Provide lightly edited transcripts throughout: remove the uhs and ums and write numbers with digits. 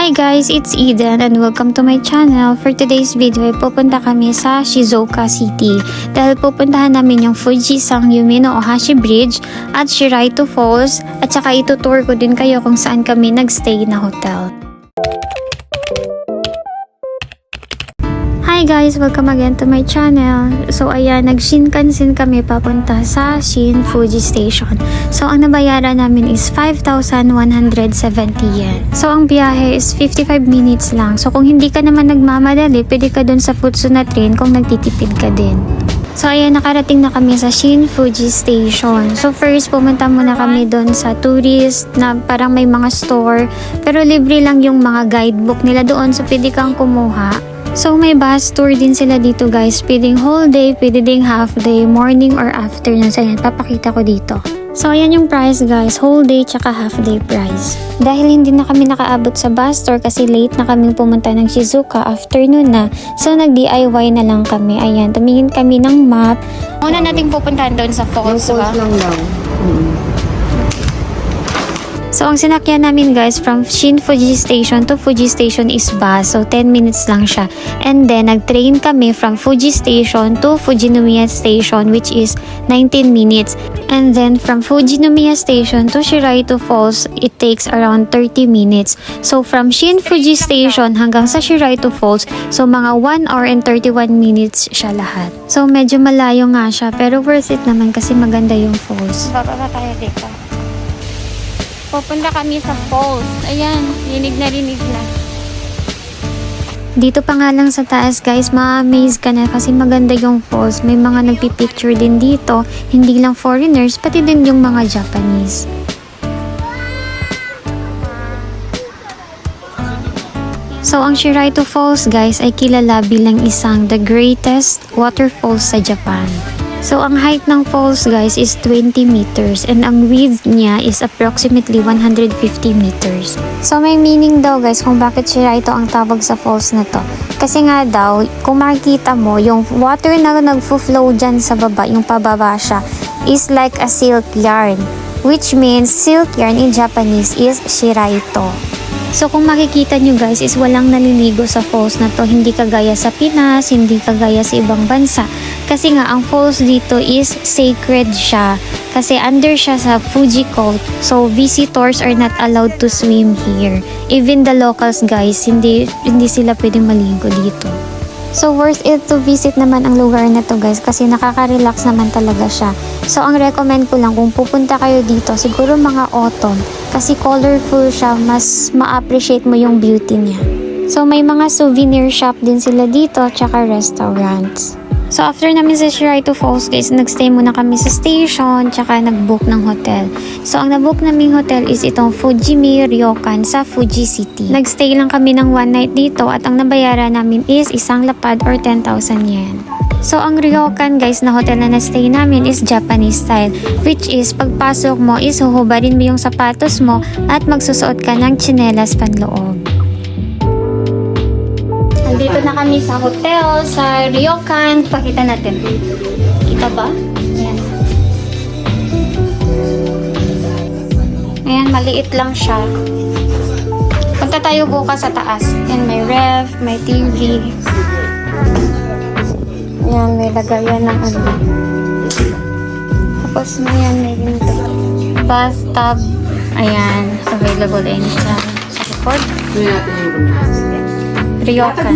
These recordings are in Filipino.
Hi guys, it's Eden and welcome to my channel. For today's video ay pupunta kami sa Shizuoka City dahil pupuntahan namin yung Fujisan Yumi no Ohashi Bridge at Shiraito Falls at saka itutour ko din kayo kung saan kami nagstay na hotel. Hi guys! Welcome again to my channel. So ayan, nag-Shinkansen kami papunta sa Shin Fuji Station. So ang nabayaran namin is 5,170 yen. So ang biyahe is 55 minutes lang. So kung hindi ka naman nagmamadali, pwede ka dun sa Futsu na train kung nagtitipid ka din. So ayan, nakarating na kami sa Shin Fuji Station. So first, pumunta muna kami doon sa tourist na parang may mga store. Pero libre lang yung mga guidebook nila doon, so pwede kang kumuha. So may bus tour din sila dito guys. Pwedeng whole day, pwede ding half day, morning or afternoon. So ayan, papakita ko dito. So ayan yung price guys, whole day tsaka half day price. Dahil hindi na kami nakaabot sa bus tour kasi late na kami pumunta ng Shizuoka, afternoon na. So nag-DIY na lang kami. Ayan, tumingin kami ng map. Una nating pupuntahan doon sa falls, ba? Lang daw. So, ang sinakyan namin guys from Shin Fuji Station to Fuji Station is bus. So, 10 minutes lang siya. And then, nag-train kami from Fuji Station to Fujinomiya Station which is 19 minutes. And then, from Fujinomiya Station to Shiraito Falls, it takes around 30 minutes. So, from Shin Fuji Station hanggang sa Shiraito Falls, so mga 1 hour and 31 minutes siya lahat. So, medyo malayo nga siya pero worth it naman kasi maganda yung falls. Bababa tayo dito. Pupunta kami sa falls. Ayan, rinig na rinig lang. Dito pa nga lang sa taas guys, ma-amaze ka na kasi maganda yung falls. May mga nagpipicture din dito. Hindi lang foreigners, pati din yung mga Japanese. So, ang Shiraito Falls guys ay kilala bilang isang the greatest waterfalls sa Japan. So, ang height ng falls guys is 20 meters and ang width niya is approximately 150 meters. So, may meaning daw guys kung bakit Shiraito ang tawag sa falls na to. Kasi nga daw, kung makikita mo, yung water na nagfo-flow dyan sa baba, yung pababa siya, is like a silk yarn. Which means silk yarn in Japanese is Shiraito. So kung makikita nyo guys is walang naliligo sa falls na to, hindi kagaya sa Pinas, hindi kagaya sa ibang bansa. Kasi nga ang falls dito is sacred siya kasi under siya sa Fuji cult. So visitors are not allowed to swim here. Even the locals guys, hindi sila pwedeng maligo dito. So worth it to visit naman ang lugar na to guys kasi nakaka-relax naman talaga siya. So ang recommend ko lang kung pupunta kayo dito, siguro mga autumn kasi colorful siya, mas ma-appreciate mo yung beauty niya. So may mga souvenir shop din sila dito tsaka restaurants. So after namin sa Shiraito Falls guys, nagstay muna kami sa station tsaka nag-book ng hotel. So ang na-book naming hotel is itong Fujimi Ryokan sa Fuji City. Nagstay lang kami ng one night dito at ang nabayaran namin is isang lapad or 10,000 yen. So ang Ryokan guys na hotel na na-stay namin is Japanese style, which is pagpasok mo is huhubarin mo yung sapatos mo at magsusuot ka ng tsinelas panloob. Dito na kami sa hotel, sa Ryokan. Pakita natin. Kita ba? Ayan. Ayan, maliit lang siya. Punta tayo bukas sa taas. Ayan, may ref, may TV. Ayan, may lagayan ng ano. Tapos may ganito. Bathtub. Ayan, available anytime. Sa report. Ryokan.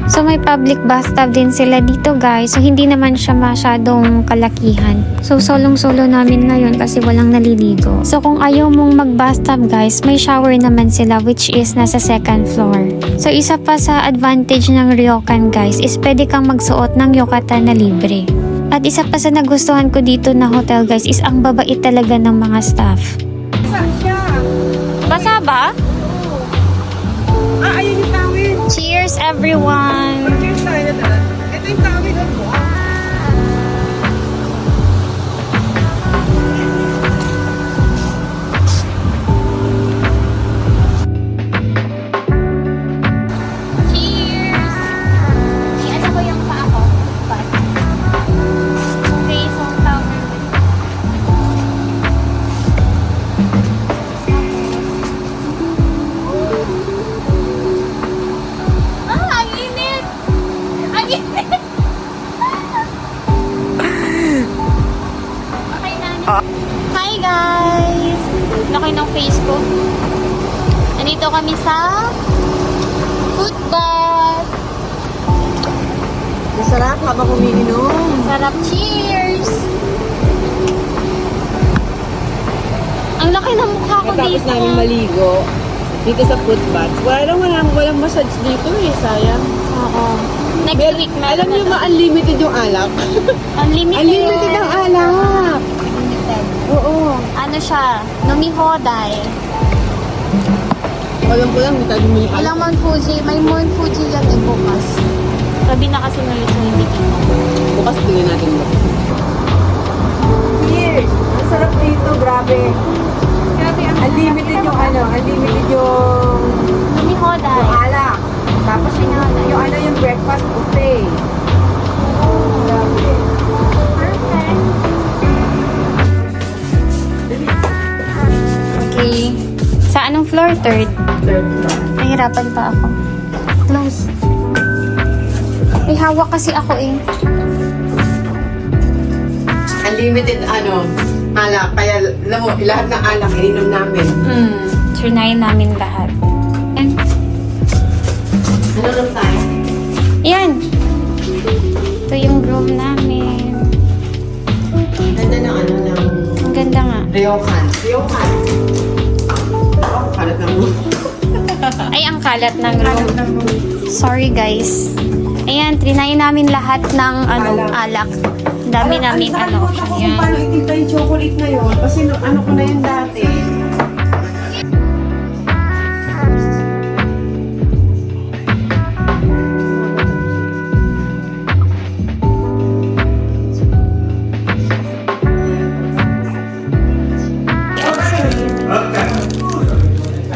So may public bathtub din sila dito guys. So hindi naman siya masyadong kalakihan. So solong-solo namin ngayon kasi walang naliligo. So kung ayaw mong mag-bathtub guys, may shower naman sila which is nasa second floor. So isa pa sa advantage ng Ryokan guys is pwede kang magsuot ng yukata na libre. At isa pa sa nagustuhan ko dito na hotel guys is ang babait talaga ng mga staff. Basa ba? Ayun yung tawid. Cheers everyone! Cheers tayo na daan. Ito yung tawid. Cheers! Iasa ko yung paa ko. Okay, so tower. kayo ng Facebook. Nandito kami sa food bath. Masarap habang umiinom. Sarap. Cheers! Ang laki ng mukha ko Matapos dito. namin maligo dito sa foot bath. Walang massage dito eh, sayang. Oo. Next week na. Alam niyo ba, unlimited yung alak? Unlimited. Unlimited ang alak! Unlimited. Oo. Ano siya? Numihoday. Alam ko lang, hindi tayo bumili alak. Ilang Mount Fuji? May Mount Fuji yan eh bukas. Sabi na kasi ngayon so hindi kita. Bukas tingnan natin mo. Cheers! Ang sarap dito, grabe. Grabe, Unlimited yung unlimited yung Numihoday. alak. Tapos yung breakfast buffet. Grabe. Perfect. Okay. Sa anong floor? Third. Third floor. Nahirapan pa ako. Close. May hawak kasi ako eh. Unlimited alak. Kaya alam mo, lahat ng alak ininom namin. Trinayin namin lahat. Yan. Ano lang tayo? Yan. Ito yung room namin. Ganda ng ng Ang ganda nga. Ryokan. Ryokan. Oh, kalat ng room. Ay, ang kalat ng room. Sorry guys. Ayan, trinayin namin lahat ng alak. Ang dami namin Ako kung Ayan. paano itinta yung chocolate na yun. Kasi ko na yun dati.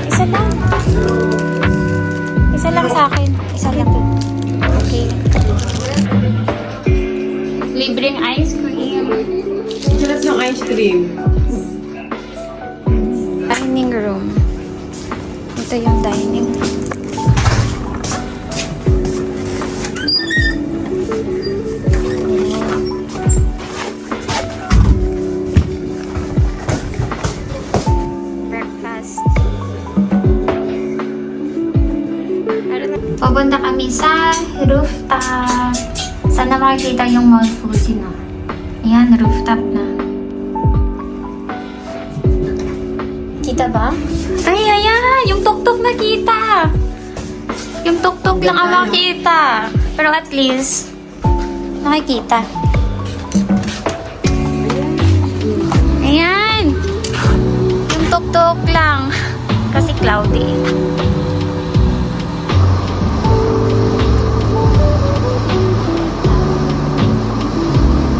Isa lang. Isa lang sa akin. Isa lang. Okay. Libreng ice cream. Sarap ng ice cream. Dining room. Ito yung dining room. Breakfast. Pupunta kami sa rooftop. Sana makikita yung Mount Fuji, no? Ayan, rooftop na. Kita ba? Ay, ayan! Yung tuktok nakita! Yung tuktok lang ang makita. Pero at least, nakikita. Ayan! Yung tuktok lang. Kasi cloudy.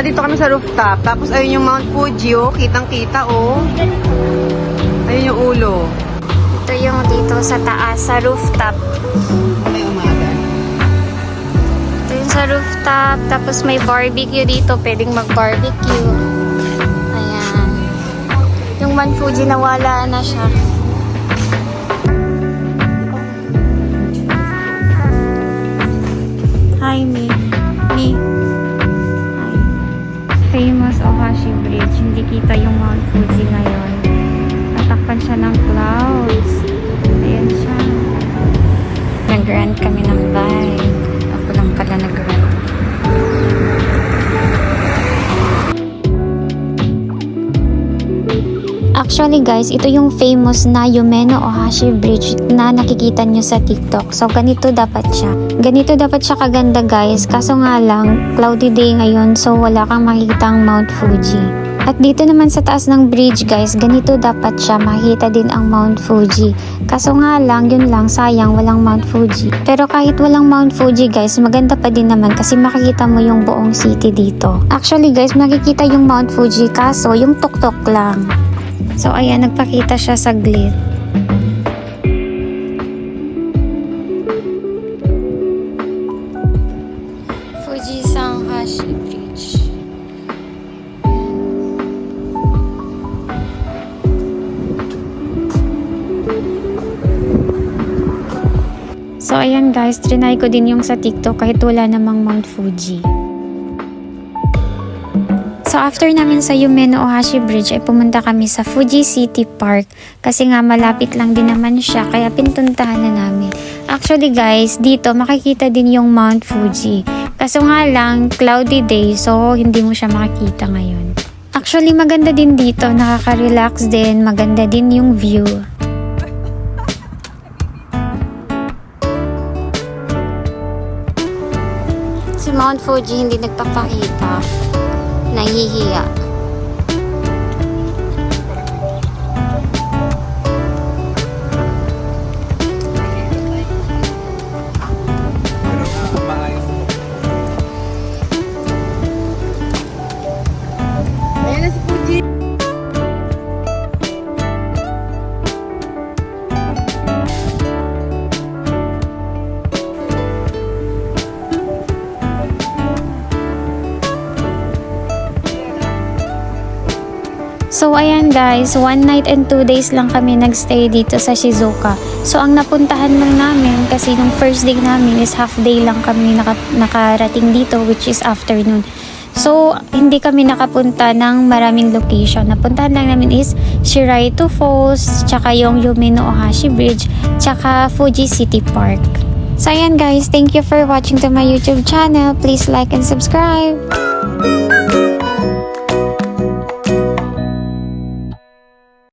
Dito kami sa rooftop. Tapos ayun yung Mount Fuji, oh. Kitang-kita, oh. Ayun yung ulo. Ito yung dito sa taas, sa rooftop. May umaga. Ito yung sa rooftop. Tapos may barbecue dito. Pwedeng mag-barbecue. Ayan. Yung Mount Fuji nawala na siya. Hi, Mi. Mi. Hi. Famous Ohashi Bridge. Hindi kita yung Mount Fuji ngayon. Natakpan siya ng clouds. Ayan siya. Nag-rent kami ng bike. Ako lang pala nag-rent. Actually guys, ito yung famous na Yumeno Ohashi Bridge na nakikita nyo sa TikTok. So ganito dapat siya. Ganito dapat siya kaganda guys. Kaso nga lang, cloudy day ngayon so wala kang makikitang Mount Fuji. At dito naman sa taas ng bridge guys, ganito dapat siya. Makita din ang Mount Fuji. Kaso nga lang, yun lang, sayang walang Mount Fuji. Pero kahit walang Mount Fuji guys, maganda pa din naman kasi makikita mo yung buong city dito. Actually guys, makikita yung Mount Fuji kaso yung tuktok lang. So ayan, nagpakita siya saglit. Fujisan Hashi Bridge. So ayan guys, trinay ko din yung sa TikTok kahit wala namang Mount Fuji. So after namin sa Yume no Ohashi Bridge ay pumunta kami sa Fuji City Park kasi nga malapit lang din naman siya kaya pinuntahan na namin. Actually guys, dito makikita din yung Mount Fuji. Kaso nga lang, cloudy day so hindi mo siya makikita ngayon. Actually maganda din dito, nakaka-relax din, maganda din yung view. Si Mount Fuji hindi nagpapakita. Nahihiya. Ayan na si Fuji. So ayan guys, 1 night and 2 days lang kami nagstay dito sa Shizuoka. So ang napuntahan lang namin kasi nung first day namin is half day lang kami nakarating dito which is afternoon. So hindi kami nakapunta ng maraming location. Napuntahan lang namin is Shiraitu Falls, tsaka yung Yume no Ohashi Bridge, tsaka Fuji City Park. So ayan guys, thank you for watching to my YouTube channel. Please like and subscribe.